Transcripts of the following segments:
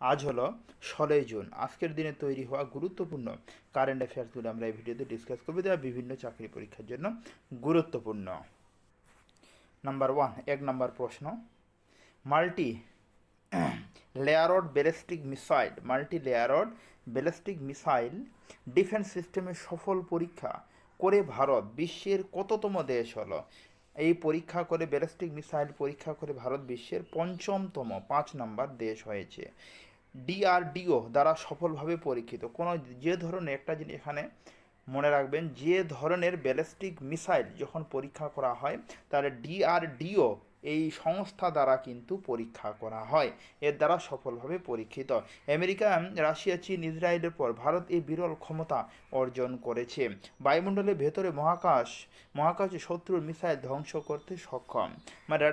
আজ হলো 16 জুন। আজকের দিনে তৈরি হওয়া গুরুত্বপূর্ণ কারেন্ট অ্যাফেয়ার্সগুলো আমরা এই ভিডিওতে ডিসকাস করবো, যা বিভিন্ন চাকরি পরীক্ষার জন্য গুরুত্বপূর্ণ। নাম্বার 1, 1 নম্বর প্রশ্ন, মাল্টি লেয়ারড মিসাইল ডিফেন্স সিস্টেমের সফল পরীক্ষা করে ভারত বিশ্বের কততম দেশ হলো? এই পরীক্ষা করে ব্যালিস্টিক মিসাইল পরীক্ষা করে ভারত বিশ্বের 5ম 5 নম্বর দেশ হয়েছে। ডিআরডিও দ্বারা সফলভাবে পরীক্ষিত কোনো যে ধরনের, একটা জিনিস এখানে মনে রাখবেন, যে ধরনের ব্যালিস্টিক মিসাইল যখন পরীক্ষা করা হয় তাহলে ডিআরডিও এই সংস্থা দ্বারা কিন্তু পরীক্ষা করা হয়, এর দ্বারা সফলভাবে পরীক্ষিত। আমেরিকা, রাশিয়া, চীন, ইসরায়েলের পর ভারত এই বিরল ক্ষমতা অর্জন করেছে। বায়ুমণ্ডলের ভেতরে মহাকাশে শত্রুর মিসাইল ধ্বংস করতে সক্ষম, মানে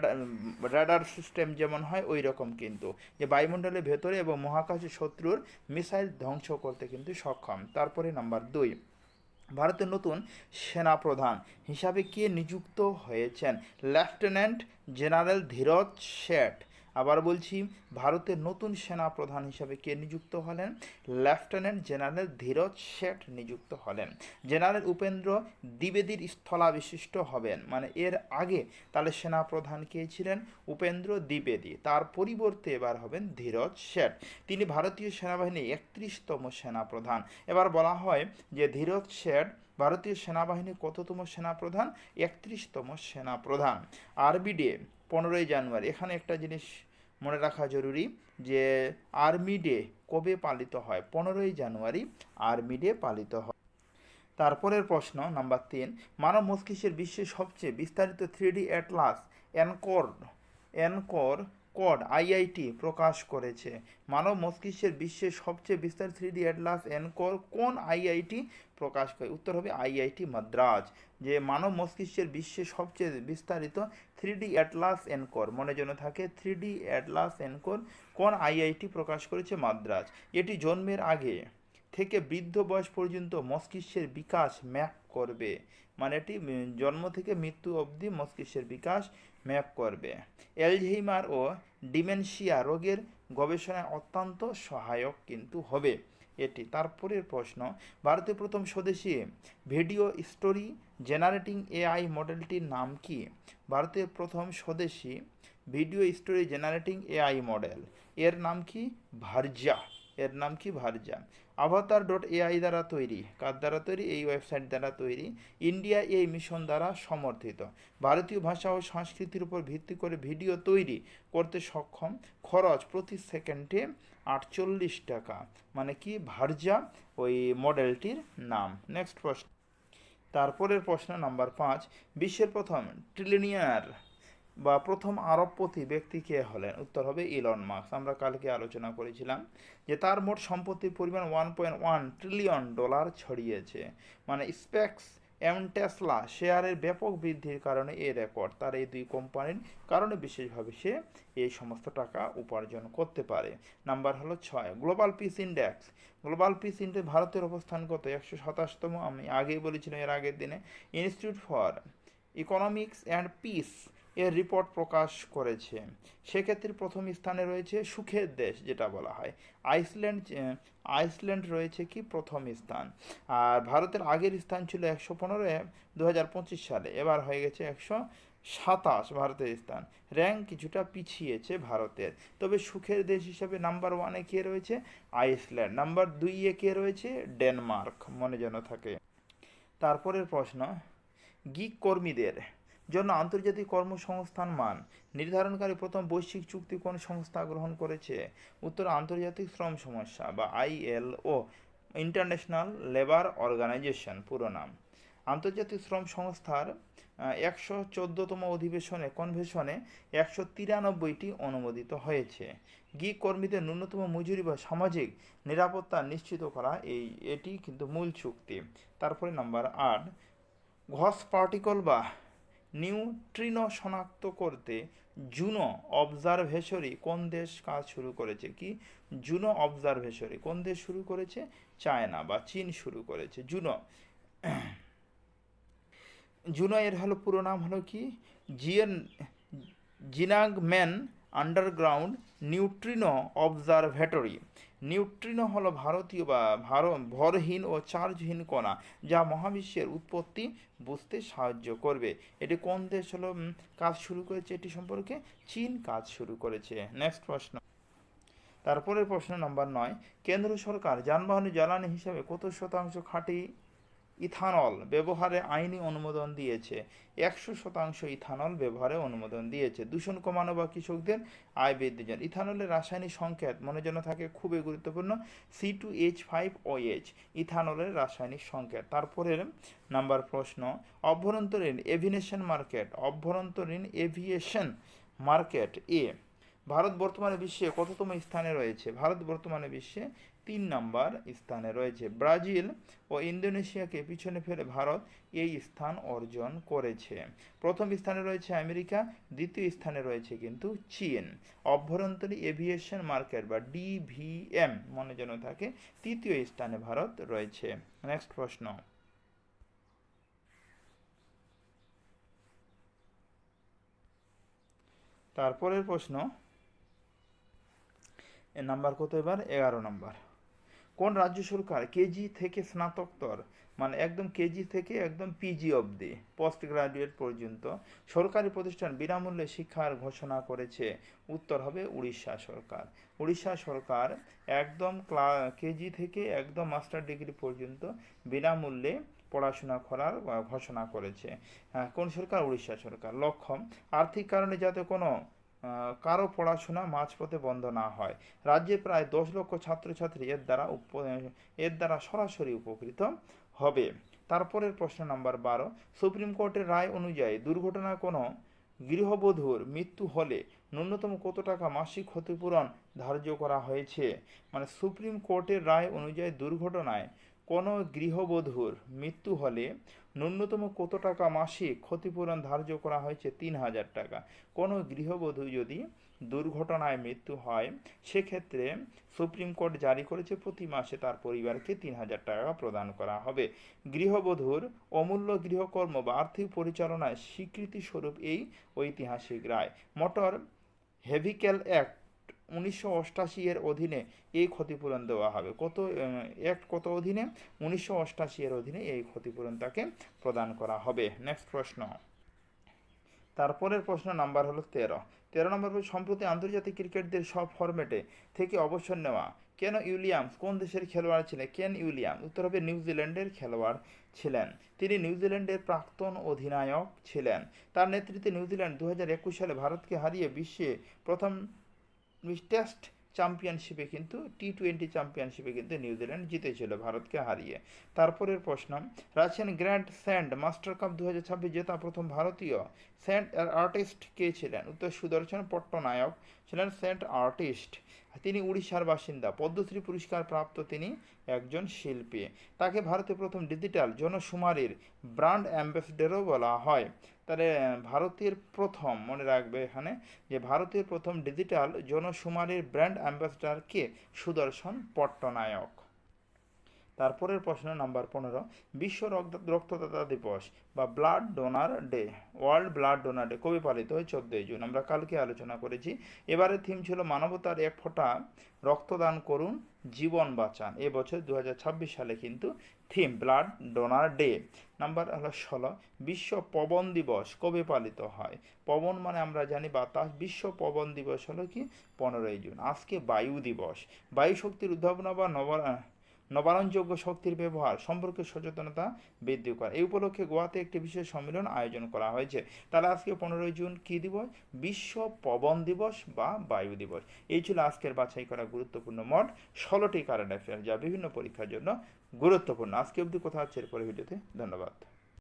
রাডার সিস্টেম যেমন হয় ওই রকম, কিন্তু যে বায়ুমণ্ডলের ভেতরে এবং মহাকাশে শত্রুর মিসাইল ধ্বংস করতে কিন্তু সক্ষম। তারপরে নাম্বার 2, ভারতের নতুন সেনাপ্রধান হিসাবে কে নিযুক্ত হয়েছেন? Lieutenant general Dheeraj Seth. আবার বলছি, ভারতের নতুন সেনাপ্রধান হিসাবে কে নিযুক্ত হলেন? লেফটেন্যান্ট জেনারেল ধীরজ শেঠ নিযুক্ত হলেন। জেনারেল উপেন্দ্র দ্বিবেদীর স্থলাভিষিষ্ট হবেন, মানে এর আগে তাহলে সেনাপ্রধান কে ছিলেন? উপেন্দ্র দ্বিবেদী, তার পরিবর্তে এবার হবেন ধীরজ শেঠ। তিনি ভারতীয় সেনাবাহিনীর 31তম সেনাপ্রধান। এবার বলা হয় যে ধীরজ শেঠ ভারতীয় সেনাবাহিনীর কততম সেনাপ্রধান? 31তম সেনাপ্রধান। আর্মি ডে 15ই জানুয়ারি। এখানে একটা জিনিস মনে রাখা জরুরি যে আর্মি ডে কবে পালিত হয়? 15ই জানুয়ারি আর্মি ডে পালিত হয়। তারপরের প্রশ্ন নাম্বার 3, মানব মস্তিষ্কের বিশ্বের সবচেয়ে বিস্তারিত 3D অ্যাটলাস এনকোর কোড আইআইটি প্রকাশ করেছে। মানব মস্তিষ্কের বিশ্বের সবচেয়ে বিস্তারিত 3D অ্যাটলাস এনকোর কোন আইআইটি প্রকাশ করে? উত্তর হবে আইআইটি মাদ্রাজ। যে মানব মস্তিষ্কের বিশ্বের সবচেয়ে বিস্তারিত 3D অ্যাটলাস এনকোর, মনে যেন থাকে, 3D অ্যাটলাস এনকোর কোন আইআইটি প্রকাশ করেছে? মাদ্রাজ। এটি জন্মের আগে থেকে বৃদ্ধ বয়স পর্যন্ত মস্তিষ্কের বিকাশ ম্যাপ করবে, মানে এটি জন্ম থেকে মৃত্যু অবধি মস্তিষ্কের বিকাশ ম্যাপ করবে। অ্যালঝেইমার ও ডিমেনশিয়া রোগের গবেষণায় অত্যন্ত সহায়ক কিন্তু হবে এটি। তারপরের প্রশ্ন, ভারতের প্রথম স্বদেশী ভিডিও স্টোরি জেনারেটিং এআই মডেলটির নাম কি? ভারতের প্রথম স্বদেশী video story generating AI model, এর নাম কি? ভার্জা। avatar.ai দ্বারা তৈরি, কার দ্বারা তৈরি? এই ওয়েবসাইট দ্বারা তৈরি। ইন্ডিয়া এই মিশন দ্বারা সমর্থিত। ভারতীয় ভাষা ও সংস্কৃতির উপর ভিত্তি করে ভিডিও তৈরি করতে সক্ষম। খরচ প্রতি সেকেন্ডে 48 টাকা, মানে কি? ভার্জা ওই মডেলটির নাম। নেক্সট প্রশ্ন। তারপরের প্রশ্ন নাম্বার 5, বিশ্বের প্রথম ট্রিলিয়নিয়ার বা প্রথম আরবপতি ব্যক্তি কে হলেন? উত্তর হবে ইলন মাস্ক। আমরা কালকে আলোচনা করেছিলাম যে তার মোট সম্পত্তির পরিমাণ $1.1 ট্রিলিয়ন ছড়িয়েছে, মানে স্পেক্স এম টেসলা শেয়ারের ব্যাপক বৃদ্ধির কারণে এই রেকর্ড, তার এই দুই কোম্পানির কারণে বিশেষভাবে সে এই সমস্ত টাকা উপার্জন করতে পারে। নাম্বার হলো 6, গ্লোবাল পিস ইন্ডেক্স ভারতের অবস্থান কত? 127তম। আমি আগেই বলেছিলাম এর আগের দিনে। Institute for economics and piece এর রিপোর্ট প্রকাশ করেছে। সেক্ষেত্রে প্রথম স্থানে রয়েছে সুখের দেশ যেটা বলা হয় আইসল্যান্ড রয়েছে কি প্রথম স্থান। আর ভারতের আগের স্থান ছিল 115 2025 সালে, এবার হয়ে গেছে 127 ভারতের স্থান। র্যাঙ্ক কিছুটা পিছিয়েছে ভারতের, তবে সুখের দেশ হিসাবে নাম্বার 1-এ কে রয়েছে? আইসল্যান্ড। নাম্বার 2-এ কে রয়েছে? ডেনমার্ক, মনে যেন থাকে। তারপরের প্রশ্ন, গিগ কর্মীদের জন্য আন্তর্জাতিক কর্মসংস্থান মান নির্ধারণকারী প্রথম বৈশ্বিক চুক্তি কোন সংস্থা গ্রহণ করেছে? উত্তর আন্তর্জাতিক শ্রম সমস্যা বা আইএলও, ইন্টারন্যাশনাল লেবার অর্গানাইজেশন পুরো নাম। আন্তর্জাতিক শ্রম সংস্থার 114তম কনভেনশনে 193টি অনুমোদিত হয়েছে। গিগ কর্মীদের ন্যূনতম মজুরি বা সামাজিক নিরাপত্তা নিশ্চিত করা এটি কিন্তু মূল চুক্তি। তারপরে নাম্বার 8, ঘস পার্টিকল বা নিউট্রিনো শনাক্ত করতে জুনো অবজারভেটরি কোন দেশ কাজ শুরু করেছে? কি জুনো অবজারভেটরি কোন দেশ শুরু করেছে? চায়না বা চীন শুরু করেছে। জুনো এর হলো পুরো নাম হলো কি? জিনাগম্যান আন্ডারগ্রাউন্ড নিউট্রিনো অবজারভেটরি। নিউট্রিনো হলো ভারতীয় বা ভরহীন ও চার্জহীন কণা, যা মহাবিশ্বের উৎপত্তি বুঝতে সাহায্য করবে। এটি কোন দেশ হলো কাজ শুরু করেছে এটি সম্পর্কে? চীন কাজ শুরু করেছে। নেক্সট প্রশ্ন। তারপরের প্রশ্ন নম্বর 9, কেন্দ্র সরকার যানবাহনের জ্বালানি হিসেবে কত শতাংশ খাঁটি ইথানল ব্যবহারে আইনি অনুমোদন দিয়েছে? 100% ইথানল ব্যবহারে অনুমোদন দিয়েছে। দূষণ কমানো বা কৃষকদের আয় বৃদ্ধির জন্য। ইথানলের রাসায়নিক সংকেত মনে যেন থাকে, খুবই গুরুত্বপূর্ণ, C2H5OH, ইথানলের রাসায়নিক সংকেত। তারপরের নাম্বার প্রশ্ন, অভ্যন্তরীণ এভিয়েশন মার্কেট, অভ্যন্তরীণ এভিয়েশন মার্কেট এ ভারত বর্তমানে বিশ্বে কততম স্থানে রয়েছে? ভারত বর্তমানে বিশ্বে 3 নম্বর স্থানে রয়েছে। ব্রাজিল ও ইন্দোনেশিয়াকে পিছনে ফেলে ভারত এই স্থান অর্জন করেছে। প্রথম স্থানে রয়েছে আমেরিকা, দ্বিতীয় স্থানে রয়েছে কিন্তু চীন। অভ্যন্তরীণ এভিয়েশন মার্কেট বা DVM মনে যেন থাকে, তৃতীয় স্থানে ভারত রয়েছে। নেক্সট প্রশ্ন। তারপরের প্রশ্ন এর নাম্বার কত এবার? 11 নম্বর। কোন রাজ্য সরকার কেজি থেকে স্নাতকোত্তর, মানে একদম কেজি থেকে একদম পিজি অবধি, পোস্ট গ্রাজুয়েট পর্যন্ত সরকারি প্রতিষ্ঠান বিনামূল্যে শিক্ষার ঘোষণা করেছে? উত্তর হবে উড়িষ্যা সরকার। উড়িষ্যা সরকার একদম কেজি থেকে একদম মাস্টার ডিগ্রি পর্যন্ত বিনামূল্যে পড়াশোনা করার ঘোষণা করেছে। কোন সরকার? উড়িষ্যা সরকার। লক্ষ্য, আর্থিক কারণে যাতে কোনো কারো পড়াশোনা মাঝপথে বন্ধ না হয়। রাজ্যে প্রায় 10 লক্ষ ছাত্রছাত্রী এর দ্বারা সরাসরি উপকৃত হবে। তারপরের প্রশ্ন নাম্বার 12, সুপ্রিম কোর্টের রায় অনুযায়ী দুর্ঘটনায় কোনো গৃহবধূর মৃত্যু হলে ন্যূনতম কত টাকা মাসিক ক্ষতিপূরণ ধার্য করা হয়েছে? মানে সুপ্রিম কোর্টের রায় অনুযায়ী দুর্ঘটনায় কোনো গৃহবধূর মৃত্যু হলে ন্যূনতম কত টাকা মাসিক ক্ষতিপূরণ ধার্য করা হয়েছে? 3,000 টাকা। কোনো গৃহবধূ যদি দুর্ঘটনায় মৃত্যু হয়, সেক্ষেত্রে সুপ্রিম কোর্ট জারি করেছে প্রতি মাসে তার পরিবারকে 3,000 টাকা প্রদান করা হবে। গৃহবধূর অমূল্য গৃহকর্ম বা আর্থিক পরিচালনায় স্বীকৃতি স্বরূপ এই ঐতিহাসিক রায়। মোটর ভেহিক্যাল অ্যাক্ট 1988 এর অধীনে এই ক্ষতিপূরণ দেওয়া হবে। কত অধীনে? 1988 এর অধীনে এই ক্ষতিপূরণ তাকে প্রদান করা হবে। নেক্সট প্রশ্ন। তারপরের প্রশ্ন নাম্বার হলো 13 নম্বর। সম্প্রতি আন্তর্জাতিক ক্রিকেটদের সব ফরম্যাটে থেকে অবসর নেওয়া কেন উইলিয়ামস কোন দেশের খেলোয়াড় ছিলেন? কেন উইলিয়ামস উত্তর হবে নিউজিল্যান্ডের খেলোয়াড় ছিলেন। তিনি নিউজিল্যান্ডের প্রাক্তন অধিনায়ক ছিলেন। তার নেতৃত্বে নিউজিল্যান্ড 2021 সালে ভারতকে হারিয়ে বিশ্বে প্রথম টেস্ট চ্যাম্পিয়নশিপে কিন্তু T20 চ্যাম্পিয়নশিপে কিন্তু নিউজিল্যান্ড জিতেছিল ভারতকে হারিয়ে। তারপরের প্রশ্ন, Russian grand sand master cup 2026 জেতা প্রথম ভারতীয় স্যান্ড আর্টিস্ট কে ছিলেন? উত্তর সুদর্শন পট্টনায়ক ছিলেন স্যান্ড আর্টিস্ট। তিনি উড়িষ্যার বাসিন্দা। পদ্মশ্রী পুরস্কার প্রাপ্ত তিনি একজন শিল্পী। তাকে ভারতের প্রথম ডিজিটাল জনশুমারির ব্র্যান্ড অ্যাম্বাসেডরও বলা হয়। তাহলে ভারতের প্রথম, মনে রাখবে এখানে, যে ভারতের প্রথম ডিজিটাল জনশুমারির ব্র্যান্ড অ্যাম্বাসেডর কে? সুদর্শন পট্টনায়ক। তারপরের প্রশ্ন নাম্বার 15, বিশ্ব রক্তদাতা দিবস বা blood donor day, world blood donor day কবে পালিত হয়? 14 জুন। আমরা কালকে আলোচনা করেছি। এবারের থিম ছিল মানবতার এক ফোঁটা রক্তদান করুন, জীবন বাঁচান। এবছর 2026 সালে কিন্তু theme blood donor day. Number হলো 16, বিশ্ব পবন দিবস কবে পালিত হয়? পবন মানে আমরা জানি বাতাস। বিশ্ব পবন দিবস হলো কি? 15 জুন। আজকে বায়ু দিবস। বায়ু শক্তির উদ্ভাবনা বা নবায়নযোগ্য শক্তির ব্যবহার সম্পর্কে সচেতনতা বৃদ্ধি করা। এই উপলক্ষে গোয়াতে একটি বিশেষ সম্মেলন আয়োজন করা হয়েছে। তাহলে আজকে 15 জুন কী দিবস? বিশ্ব পবন দিবস বা বায়ু দিবস। এই ছিল আজকের বাছাই করা গুরুত্বপূর্ণ মোট 16টি কারেন্ট অ্যাফেয়ার, যা বিভিন্ন পরীক্ষার জন্য গুরুত্বপূর্ণ। আজকে অবধি কথা হচ্ছে এরপরে ভিডিওতে। ধন্যবাদ।